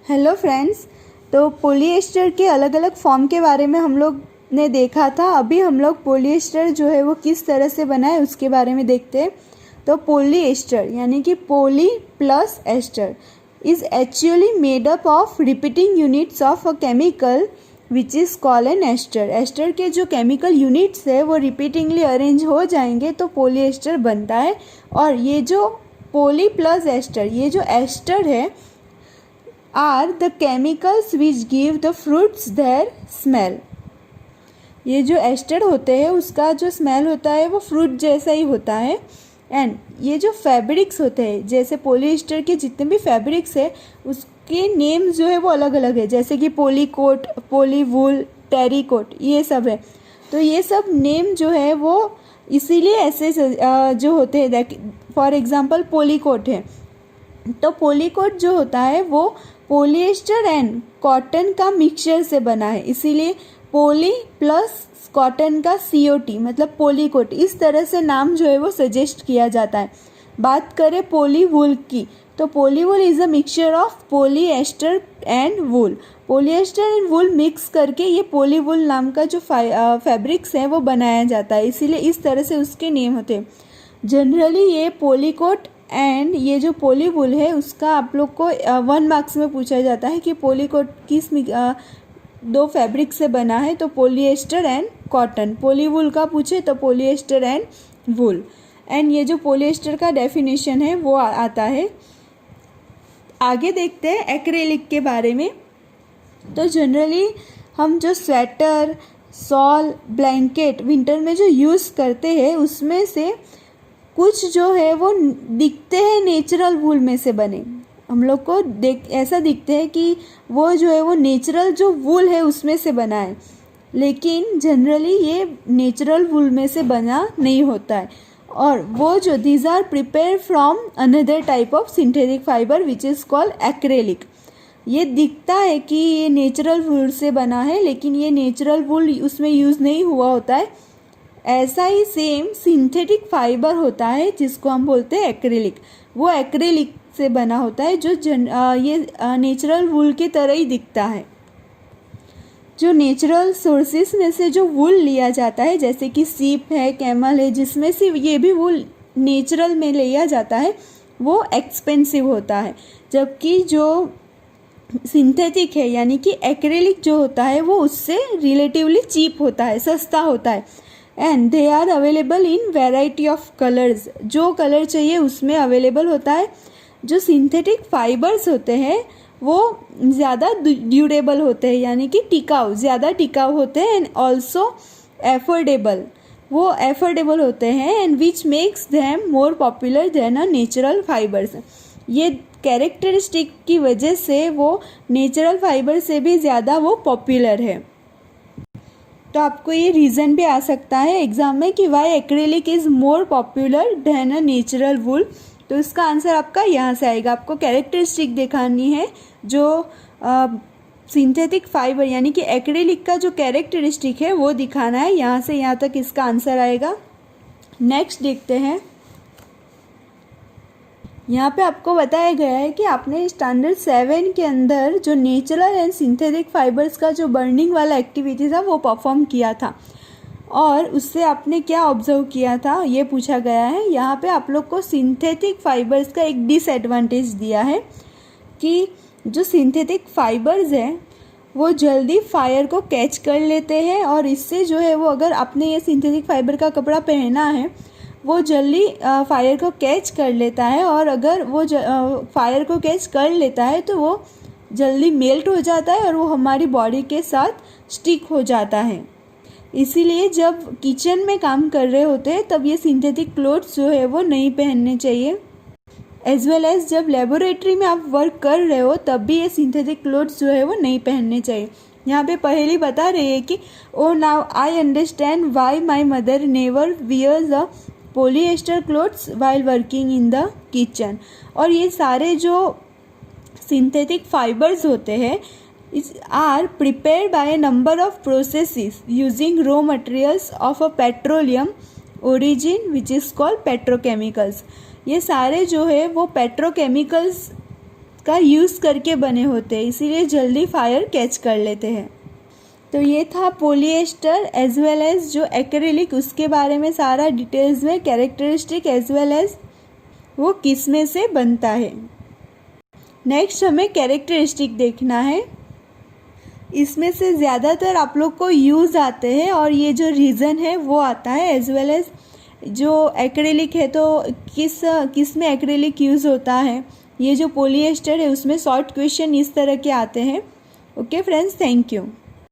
Hello friends. तो polyester के अलग अलग फॉर्म के बारे में हम लोग ने देखा था। अभी हम लोग पॉलीएस्टर जो है वो किस तरह से बना है उसके बारे में देखते हैं। तो पॉलीएस्टर यानी कि poly plus ester is actually made up of repeating units of a chemical which is called an ester. Ester के जो केमिकल यूनिट्स है वो रिपीटिंगली अरेंज हो जाएंगे तो पॉलीएस्टर बनता है। और ये जो पॉली प्लस एस्टर, ये जो एस्टर है are the chemicals which give the fruits their smell. ये जो एस्टर होते हैं उसका जो स्मेल होता है वो फ्रूट जैसा ही होता है। एंड ये जो फैब्रिक्स होते हैं, जैसे पॉलीएस्टर के जितने भी फैब्रिक्स है उसके नेम जो है वो अलग अलग है, जैसे कि पॉलीकोट, पॉलीवूल, टेरीकोट, ये सब है। तो ये सब नेम जो है वो इसीलिए ऐसे जो होते हैं, फॉर एग्जांपल पॉलीकोट है तो पॉलीकोट जो होता है वो पॉलीएस्टर एंड कॉटन का मिक्सचर से बना है, इसीलिए पॉली प्लस कॉटन का COT मतलब पॉलीकोट, इस तरह से नाम जो है वो सजेस्ट किया जाता है। बात करें पॉलीवूल की तो polywool is a mixture of polyester and wool. Polyester and wool mix करके ये पॉलीवूल नाम का जो फैब्रिक्स है वो बनाया जाता है, इसीलिए इस तरह से उसके नेम होते हैं। जनरली ये पॉलीकोट एंड ये जो पॉलीवूल है उसका आप लोग को 1 मार्क्स में पूछा जाता है कि पॉलीकोट किस दो फैब्रिक से बना है, तो पॉलीएस्टर एंड कॉटन। पॉलीवूल का पूछे तो पॉलीएस्टर एंड वूल। एंड ये जो पॉलीएस्टर का डेफिनेशन है वो आता है। आगे देखते हैं एक्रेलिक के बारे में। तो जनरली हम जो स्वेटर, शॉल, ब्लैंकेट विंटर में जो यूज़ करते हैं उसमें से कुछ जो है वो दिखते हैं नेचुरल वूल में से बने। हम लोग को ऐसा दिखते हैं कि वो जो है वो नेचुरल जो वूल है उसमें से बना है, लेकिन जनरली ये नेचुरल वूल में से बना नहीं होता है। और वो जो these are prepare from another type of synthetic fibre which is called acrylic. ये दिखता है कि ये नेचुरल वूल से बना है, लेकिन ये नेचुरल वूल उसमें यूज़ नहीं हुआ होता है। ऐसा ही सेम सिंथेटिक फाइबर होता है जिसको हम बोलते हैं एक्रेलिक। वो एक्रेलिक से बना होता है जो ये नेचुरल वूल की तरह ही दिखता है। जो नेचुरल सोर्सेस में से जो वूल लिया जाता है, जैसे कि सीप है, कैमल है, जिसमें से ये भी वूल नेचुरल में लिया जाता है, वो एक्सपेंसिव होता है। जबकि जो सिंथेटिक है यानी कि एक्रेलिक जो होता है वो उससे रिलेटिवली चीप होता है, सस्ता होता है। And they are available in variety of colours, जो कलर चाहिए उसमें अवेलेबल होता है। जो सिंथेटिक फाइबर्स होते हैं वो ज़्यादा ड्यूरेबल होते हैं यानी कि ज़्यादा टिकाऊ होते हैं। एंड ऑल्सो एफोर्डेबल, वो एफोर्डेबल होते हैं। And which makes them more popular than a natural fibres. ये कैरेक्टरिस्टिक की वजह से वो नेचुरल फाइबर से भी ज़्यादा वो पॉपुलर है। तो आपको ये रीज़न भी आ सकता है एग्जाम में कि why acrylic is more popular than a natural wool. तो इसका आंसर आपका यहाँ से आएगा। आपको कैरेक्टरिस्टिक दिखानी है जो सिंथेटिक फाइबर यानी कि एक्रेलिक का जो कैरेक्टरिस्टिक है वो दिखाना है। यहाँ से यहाँ तक इसका आंसर आएगा। नेक्स्ट देखते हैं। यहाँ पे आपको बताया गया है कि आपने स्टैंडर्ड 7 के अंदर जो नेचुरल एंड सिंथेटिक फाइबर्स का जो बर्निंग वाला एक्टिविटी था वो परफॉर्म किया था, और उससे आपने क्या ऑब्जर्व किया था ये पूछा गया है। यहाँ पे आप लोग को सिंथेटिक फाइबर्स का एक डिसएडवांटेज दिया है कि जो सिंथेटिक फाइबर्स हैं वो जल्दी फायर को कैच कर लेते हैं, और इससे जो है वो अगर आपने ये सिंथेटिक फाइबर का कपड़ा पहना है वो जल्दी फायर को कैच कर लेता है, और अगर वो फायर को कैच कर लेता है तो वो जल्दी मेल्ट हो जाता है और वो हमारी बॉडी के साथ स्टिक हो जाता है। इसीलिए जब किचन में काम कर रहे होते हैं तब ये सिंथेटिक क्लोथ्स जो है वो नहीं पहनने चाहिए। एज वेल एज जब लेबोरेटरी में आप वर्क कर रहे हो तब भी ये सिंथेटिक क्लोथ्स जो है वो नहीं पहनने चाहिए। यहाँ पे पहली बता रही है कि oh now I understand why my mother never wears a polyester clothes while working in the kitchen. और ये सारे जो सिंथेटिक फाइबर्स होते हैं are prepared by a number of processes using raw materials of a petroleum origin which is called petrochemicals. ये सारे जो है वो पेट्रोकेमिकल्स का यूज़ करके बने होते हैं, इसीलिए जल्दी फायर कैच कर लेते हैं। तो ये था पॉलीएस्टर एज वेल एज जो एक्रेलिक, उसके बारे में सारा डिटेल्स में, कैरेक्टरिस्टिक एज वेल एज वो किस में से बनता है। नेक्स्ट हमें कैरेक्टरिस्टिक देखना है। इसमें से ज़्यादातर आप लोग को यूज़ आते हैं और ये जो रीज़न है वो आता है, एज वेल एज जो एक्रेलिक है तो किस में एक्रेलिक यूज़ होता है, ये जो पॉलीएस्टर है उसमें शॉर्ट क्वेश्चन इस तरह के आते हैं। Okay friends, thank you.